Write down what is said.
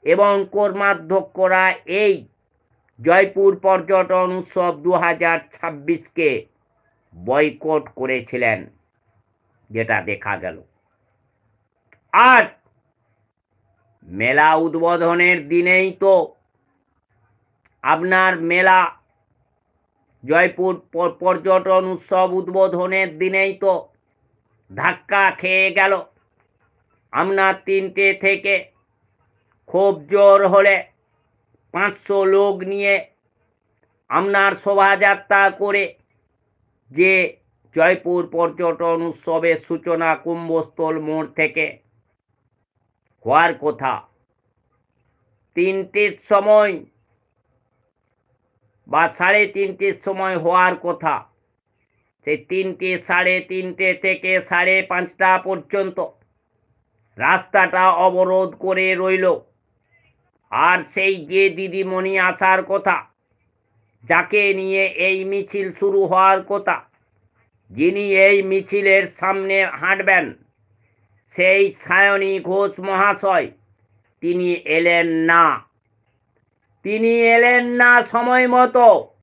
এবং কর্মাধ্যক্ষরা এই জয়পুর পর্যটন উৎসব 2026কে বয়কট করেছিলেন, যেটা দেখা গেল। আর মেলা উদ্বোধনের দিনেই তো আপনার মেলা জয়পুর পর্যটন উৎসব উদ্বোধনের দিনেই তো ধাক্কা খেয়ে গেল। আপনার 3টে থেকে খুব জোর হলে 500 লোক নিয়ে আপনার শোভাযাত্রা করে যে জয়পুর পর্যটন উৎসবের সূচনা কুম্ভস্থল মোড় থেকে হওয়ার কথা, 3টের সময় বা 3:30টের সময় হওয়ার কথা, সেই 3টে, 3:30 থেকে 5:30 পর্যন্ত রাস্তাটা অবরোধ করে রইল। আর সেই যে দিদিমণি আসার কথা, যাকে নিয়ে এই মিছিল শুরু হওয়ার কথা, যিনি এই মিছিলের সামনে হাঁটবেন, সেই সায়নী ঘোষ মহাশয় তিনি এলেন না। তিনি এলেন না সময় মতো।